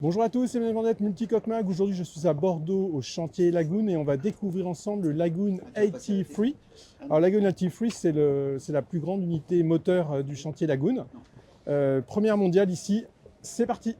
Bonjour à tous, c'est Emmanuel Vendette, Multicoque Mag. Aujourd'hui, je suis à Bordeaux au chantier Lagoon et on va découvrir ensemble le Lagoon 83. Alors, Lagoon 83, c'est la plus grande unité moteur du chantier Lagoon. Première mondiale ici, c'est parti!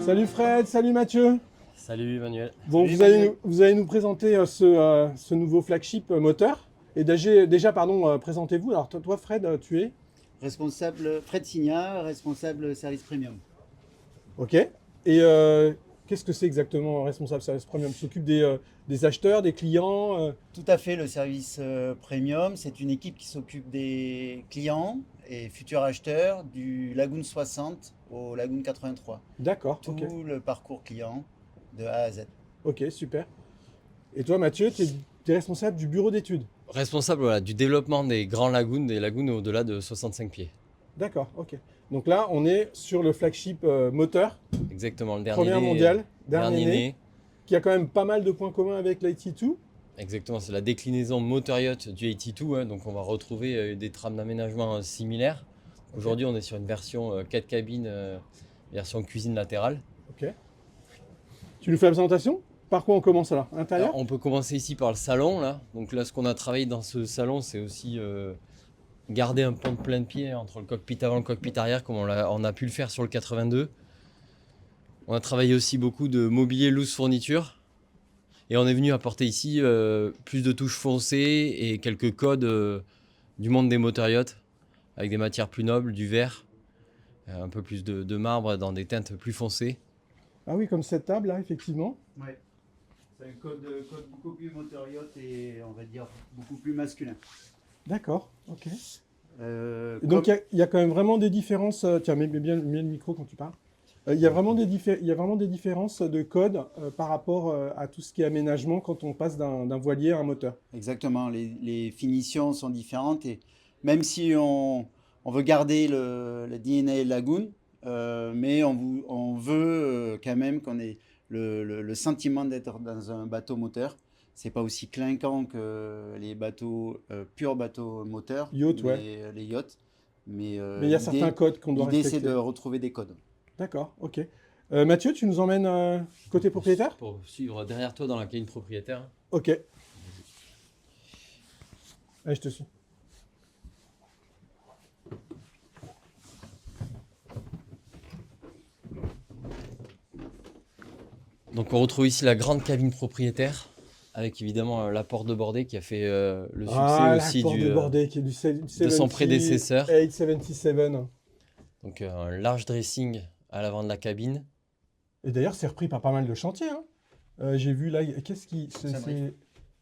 Salut Fred, salut Mathieu. Salut Emmanuel. Bon, Salut Emmanuel. vous allez nous présenter ce nouveau flagship moteur. Et déjà, pardon, présentez-vous. Alors toi Fred, tu es? Responsable Fred Signat, responsable service premium. Ok. Et qu'est-ce que c'est exactement responsable service premium? S'occupe des acheteurs, des clients Tout à fait, le service premium, c'est une équipe qui s'occupe des clients et futurs acheteurs du Lagoon 60 au Lagoon 83. D'accord, Tout ok. le parcours client de A à Z. Ok, super. Et toi Mathieu, tu es responsable du bureau d'études? Responsable du développement des grands lagoons, des lagoons au-delà de 65 pieds. D'accord, ok. Donc là, on est sur le flagship moteur, Exactement, le dernier première né, mondiale, dernier né. qui a quand même pas mal de points communs avec l'IT2. Exactement, c'est la déclinaison moteur yacht du 82, hein, donc on va retrouver des trames d'aménagement similaires. Aujourd'hui, on est sur une version 4 cabines, version cuisine latérale. Ok. Tu nous fais la présentation? Par quoi on commence alors? Intérieur? Alors, on peut commencer ici par le salon, là. Donc là, ce qu'on a travaillé dans ce salon, c'est aussi garder un pont de plein de pied entre le cockpit avant et le cockpit arrière, comme on a pu le faire sur le 82. On a travaillé aussi beaucoup de mobilier loose fourniture. Et on est venu apporter ici plus de touches foncées et quelques codes du monde des moteurs yachts, avec des matières plus nobles, du verre, un peu plus de marbre dans des teintes plus foncées. Ah oui, comme cette table là, effectivement. Ouais. C'est un code beaucoup plus moteur yacht et on va dire beaucoup plus masculin. D'accord, ok. Euh, Donc comme- il y a quand même vraiment des différences. Tiens, mets bien le micro quand tu parles. Il y a vraiment il y a vraiment des différences de code par rapport à tout ce qui est aménagement quand on passe d'un voilier à un moteur. Exactement, les finitions sont différentes et même si on veut garder le DNA Lagoon, mais on veut quand même qu'on ait le sentiment d'être dans un bateau moteur. C'est pas aussi clinquant que les bateaux, purs bateaux moteurs, Yacht, ouais. les yachts. Mais Mais il y a certains codes qu'on doit l'idée, c'est respecter. de retrouver des codes. D'accord, ok. Mathieu, tu nous emmènes côté propriétaire? Pour suivre derrière toi dans la cabine propriétaire. Ok. Allez, je te suis. Donc on retrouve ici la grande cabine propriétaire, avec évidemment la porte de bordée qui a fait le succès Ah, aussi l'accord de Bordé qui est du de son prédécesseur. 877. Donc un large dressing à l'avant de la cabine. Et d'ailleurs, c'est repris par pas mal de chantiers, hein. J'ai vu là, qu'est-ce qui. Sunreef.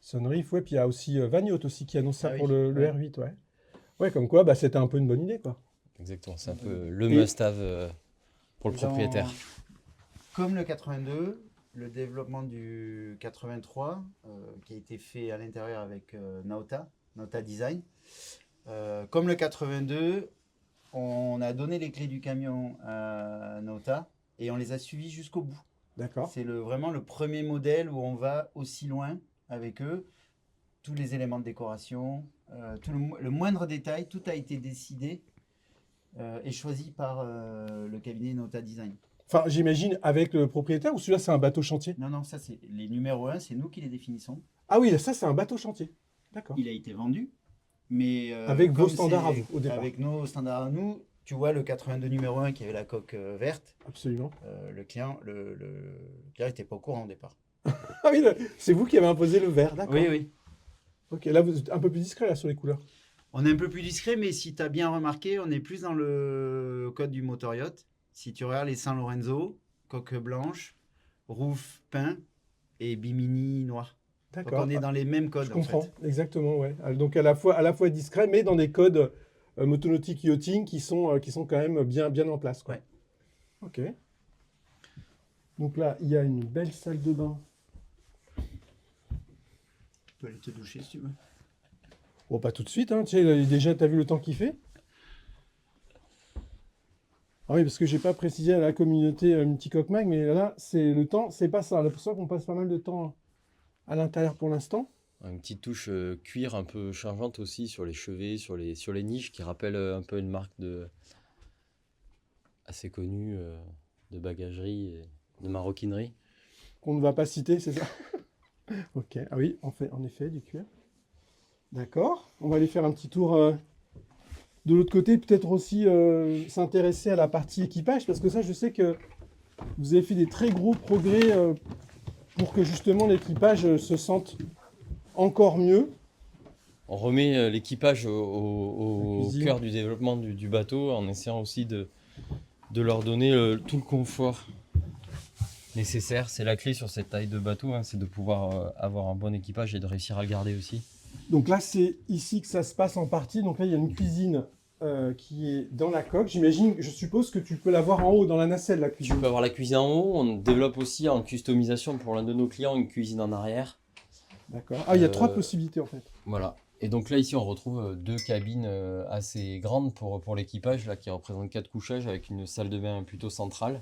Sunreef, ouais. Puis il y a aussi Vagnotte aussi qui annonce ça Ah pour oui, le ouais. R8, ouais. Ouais, comme quoi, bah, c'était un peu une bonne idée, quoi. Exactement, c'est un peu le Et- must-have pour le Dans- propriétaire. Comme le 82, le développement du 83, qui a été fait à l'intérieur avec Nauta Design. Comme le 82, on a donné les clés du camion à Nauta et on les a suivis jusqu'au bout. D'accord. C'est vraiment le premier modèle où on va aussi loin avec eux. Tous les éléments de décoration, tout le moindre détail, tout a été décidé et choisi par le cabinet Nauta Design. Enfin, j'imagine avec le propriétaire ou celui-là, c'est un bateau chantier? Non, ça c'est les numéros 1, c'est nous qui les définissons. Ah oui, ça, c'est un bateau chantier. D'accord. Il a été vendu, mais Avec vos comme standards à c'est vous, au départ. avec nos standards à nous, tu vois le 82 numéro 1 qui avait la coque verte, Absolument. le client n'était pas au courant au départ. Ah oui, c'est vous qui avez imposé le vert, d'accord. Oui. Ok, là, vous êtes un peu plus discret là, sur les couleurs. On est un peu plus discret, mais si tu as bien remarqué, on est plus dans le code du motor yacht. si tu regardes les San Lorenzo, coque blanche, roof peint et bimini noir. Donc D'accord. on est dans les mêmes codes Je en comprends, fait. exactement, ouais. Donc à la fois discret, mais dans des codes motonautique yachting qui sont quand même bien en place, quoi. Ouais. Ok. Donc là, il y a une belle salle de bain. Tu peux aller te doucher si tu veux. Bon, pas tout de suite, hein. Tu sais, déjà, tu as vu le temps qu'il fait? Ah oui, parce que j'ai pas précisé à la communauté Multicoque Mag, mais là, c'est le temps, c'est pas ça. C'est pour ça qu'on passe pas mal de temps à l'intérieur pour l'instant. Une petite touche cuir un peu changeante aussi sur les chevets, sur les niches, qui rappelle un peu une marque assez connue de bagagerie et de maroquinerie. Qu'on ne va pas citer, c'est ça? Ok, ah oui, en effet, du cuir. D'accord, on va aller faire un petit tour de l'autre côté, peut-être aussi s'intéresser à la partie équipage, parce que ça, je sais que vous avez fait des très gros progrès pour que justement l'équipage se sente encore mieux. On remet l'équipage La au cuisine. cœur du développement du bateau en essayant aussi de leur donner tout le confort nécessaire. C'est la clé sur cette taille de bateau, hein, c'est de pouvoir avoir un bon équipage et de réussir à le garder aussi. Donc là, c'est ici que ça se passe en partie. Donc là, il y a une cuisine qui est dans la coque. J'imagine, je suppose que tu peux la voir en haut, dans la nacelle, la Tu cuisine. peux avoir la cuisine en haut, on développe aussi en customisation pour l'un de nos clients une cuisine en arrière. D'accord. Ah, il y a 3 Euh, possibilités en fait. Voilà. Et donc là, ici, on retrouve 2 cabines assez grandes pour l'équipage, là, qui représentent 4 couchages avec une salle de bain plutôt centrale.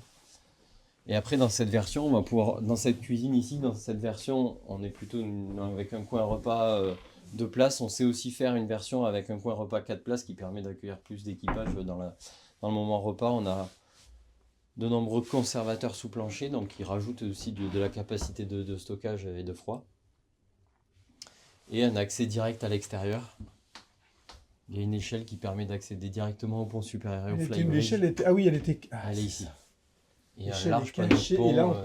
Et après, dans cette version, on va pouvoir, dans cette cuisine ici, dans cette version, on est plutôt avec un coin repas 2 places. On sait aussi faire une version avec un coin repas 4 places qui permet d'accueillir plus d'équipage dans le moment repas. On a de nombreux conservateurs sous plancher, donc qui rajoutent aussi de la capacité de stockage et de froid. Et un accès direct à l'extérieur. Il y a une échelle qui permet d'accéder directement au pont supérieur et au flybridge. L'échelle était... Ah oui, elle était... Ah, Elle est ici. Et un l'échelle large est panneau de cachée, pont et là, on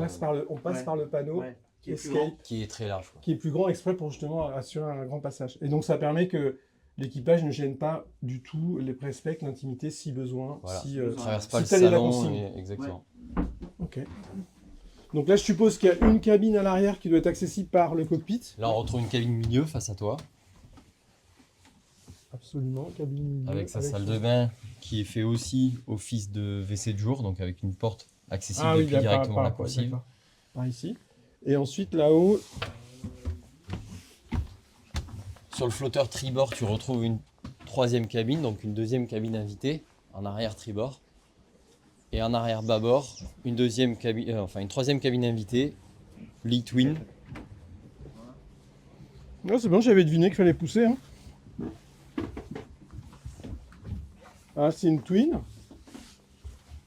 passe Ouais. par le panneau Ouais, qui est plus escape, grand. qui est très large, quoi. qui est plus grand exprès pour justement assurer un grand passage. Et donc, ça permet que l'équipage ne gêne pas du tout, les respecte l'intimité si besoin. Voilà. Si, On traverse pas si le telle est la salon. consigne. Exactement. Ok. Donc là, je suppose qu'il y a une cabine à l'arrière qui doit être accessible par le cockpit. Là, on retrouve une cabine milieu face à toi, Absolument, cabine milieu, avec sa salle de bain qui est fait aussi office de WC de jour, donc avec une porte accessible Ah oui, depuis directement la par coursive. d'accord. Par ici. Et ensuite, là-haut, Sur le flotteur tribord, tu retrouves une 3e cabine, donc une 2e cabine invitée en arrière tribord. Et en arrière bâbord, une 2e cabine, une 3e cabine invitée, lit twin. ah, c'est bon, j'avais deviné qu'il fallait pousser. Hein. Ah, c'est une twin.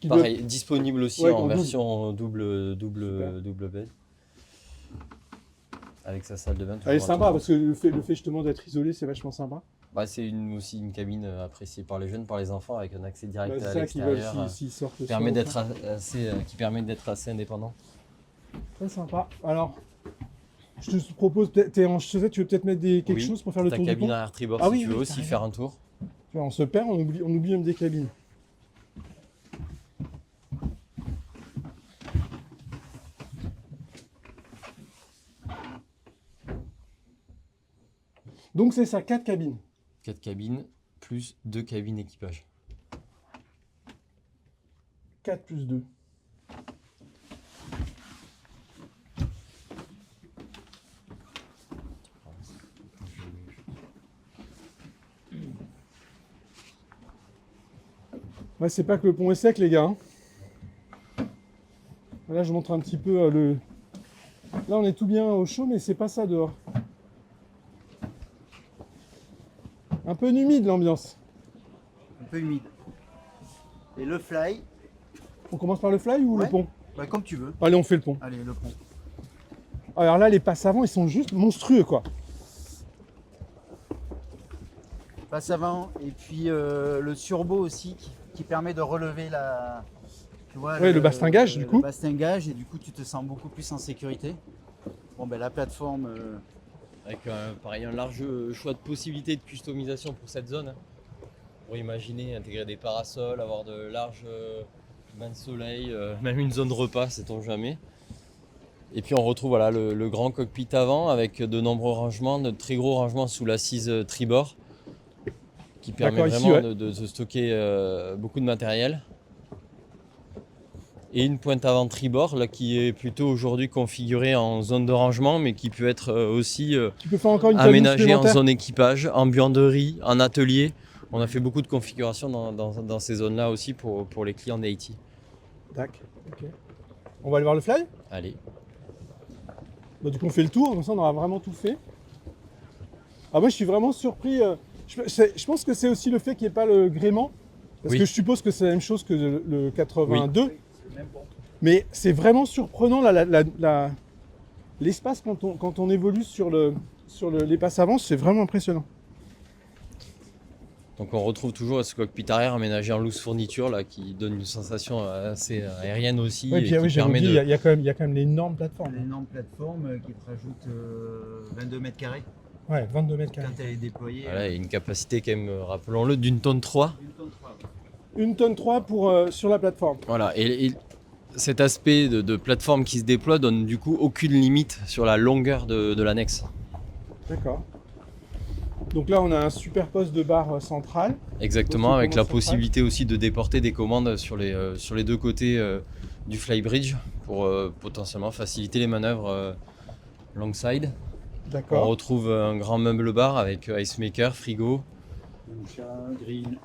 Qui doit- Pareil, disponible aussi Ouais, en en double. version double Super. bed. Avec sa salle de bain. Elle est toujours sympa à parce que le fait justement d'être isolé, c'est vachement sympa. Bah, c'est aussi une cabine appréciée par les jeunes, par les enfants, avec un accès direct Bah, à c'est ça qu'ils veulent l'extérieur. s'ils sortent le Permet soir. qui permet d'être assez indépendant. Très sympa. Alors, je te propose, t'es en chaussette, tu veux peut-être mettre quelque Oui, chose pour faire le ta tour du cabine pont. arrière tribord Ah si oui, tu veux oui, aussi carrément. faire un tour. Tu vois, on se perd, on oublie même des cabines. Donc c'est ça, 4 cabines. 4 cabines plus 2 cabines équipage. 4 plus 2. Ouais, c'est pas que le pont est sec, les gars. Hein. Là, je montre un petit peu le... Là, on est tout bien au chaud, mais c'est pas ça dehors. Un peu humide, l'ambiance. Un peu humide. Et le fly, On commence par le fly ou le Ouais. pont? bah, comme tu veux. Allez, on fait le pont. Allez, le pont. Alors là, les passes avant, ils sont juste monstrueux, quoi. Passe avant et puis le surbo aussi qui permet de relever la. Tu vois, Ouais, le bastingage, du coup. Le bastingage et du coup tu te sens beaucoup plus en sécurité. Bon ben la plateforme. Avec pareil, un large choix de possibilités de customisation pour cette zone. Hein. Pour imaginer intégrer des parasols, avoir de larges bain de soleil, même une zone repas, sait-on jamais. Et puis on retrouve voilà, le grand cockpit avant avec de nombreux rangements, de très gros rangements sous l'assise tribord qui permet D'accord, ici, vraiment ouais. de stocker beaucoup de matériel. Et une pointe avant tribord là, qui est plutôt aujourd'hui configurée en zone de rangement mais qui peut être aussi Tu peux faire encore une cabine aménagée en supplémentaire? zone équipage, en buanderie, en atelier. On a fait beaucoup de configurations dans ces zones-là aussi pour les clients d'Haïti. Tac, ok. On va aller voir le fly? Allez. Bah, du coup, on fait le tour, comme ça on aura vraiment tout fait. Ah, moi je suis vraiment surpris. Je pense que c'est aussi le fait qu'il n'y ait pas le gréement. Parce Oui. que je suppose que c'est la même chose que le 82. Mais c'est vraiment surprenant l'espace quand on évolue sur les passes avant, c'est vraiment impressionnant. Donc on retrouve toujours ce cockpit arrière aménagé en loose fourniture là, qui donne une sensation assez aérienne aussi. Ouais, et puis oui, qui j'ai permet oublié, de... il y a quand même l'énorme plateforme. L'énorme plateforme qui te rajoute 22 mètres carrés Ouais, 22 mètres quand carrés. elle est déployée. Voilà, et une capacité quand même, rappelons-le, d'une tonne 3. Une tonne 3. Une tonne 3 sur la plateforme. Voilà, et cet aspect de plateforme qui se déploie donne du coup aucune limite sur la longueur de l'annexe. D'accord. Donc là, on a un super poste de barre central. Exactement, Donc, avec la comment ça possibilité aussi de déporter des commandes sur les deux côtés du flybridge pour potentiellement faciliter les manœuvres longside. On D'accord. retrouve un grand meuble bar avec ice maker, frigo, Plancha, grill.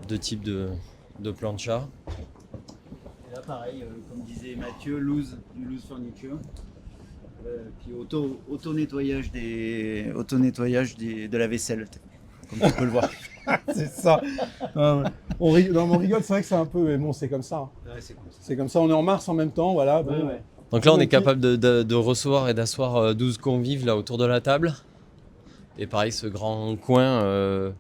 deux types de plancha. Et là, pareil, comme disait Mathieu, du loose furniture. Puis auto-nettoyage de la vaisselle, comme tu peux le voir. C'est ça. Non, mais on rigole, c'est vrai que c'est un peu, mais bon, c'est comme ça. Ouais, c'est comme ça. C'est comme ça, on est en mars en même temps, voilà. Bon. Ouais. Donc là, on est Ok. capable de recevoir et d'asseoir 12 convives là autour de la table. Et pareil, ce grand coin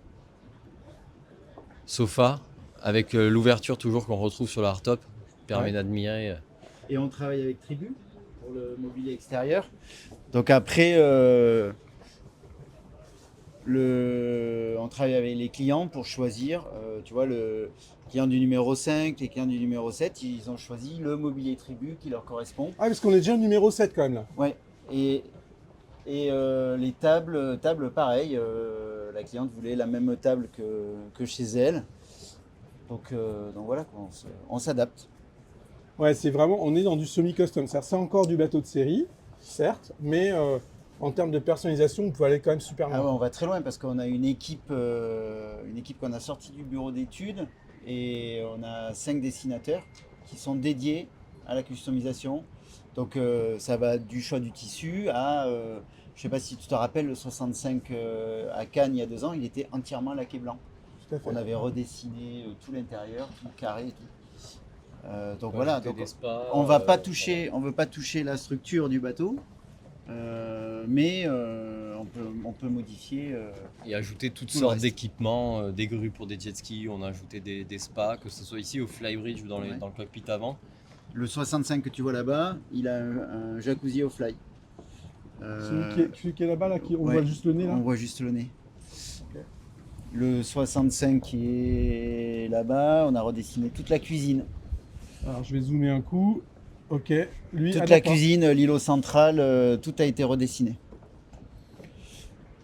sofa avec l'ouverture toujours qu'on retrouve sur la hardtop permet Ouais. d'admirer. Et on travaille avec Tribu pour le mobilier extérieur. Donc après, on travaille avec les clients pour choisir. Tu vois, le client du numéro 5, les clients du numéro 7, ils ont choisi le mobilier Tribu qui leur correspond. Ah, parce qu'on est déjà au numéro 7 quand même là. Ouais. Et les tables pareil. La cliente voulait la même table que chez elle. Donc voilà, quoi, on s'adapte. Ouais, c'est vraiment, on est dans du semi-custom. C'est encore du bateau de série, certes, mais en termes de personnalisation, on peut aller quand même super loin. Ah ouais, on va très loin parce qu'on a une équipe qu'on a sortie du bureau d'études et on a 5 dessinateurs qui sont dédiés à la customisation. Donc ça va du choix du tissu à, je sais pas si tu te rappelles, le 65 à Cannes il y a 2 ans, il était entièrement laqué blanc. Tout à fait. On avait redessiné tout l'intérieur, tout le carré et tout. Donc voilà, donc on va pas toucher, on veut pas toucher la structure du bateau, mais on peut modifier. Et ajouter toutes Tout le sortes reste. d'équipements, des grues pour des jet skis, on a ajouté des spas, que ce soit ici au flybridge ou dans Ouais. le cockpit avant. Le 65 que tu vois là-bas, il a un jacuzzi au fly. Celui qui est là-bas, là, on ouais, voit juste le nez là. On voit juste le nez. Le 65 qui est là-bas, on a redessiné toute la cuisine. Alors je vais zoomer un coup. Ok. Lui, Toute ah, la d'accord. cuisine, l'îlot central, tout a été redessiné.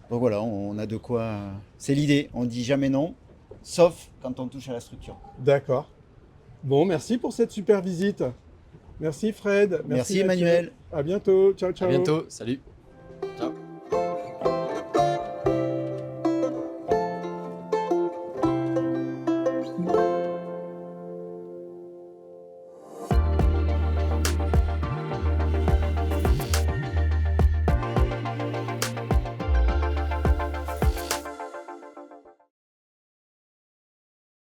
Donc voilà, on a de quoi. C'est l'idée, on dit jamais non, sauf quand on touche à la structure. D'accord. Bon, merci pour cette super visite. Merci Fred. Merci Mathieu. Emmanuel. À bientôt. Ciao, ciao. À bientôt, salut.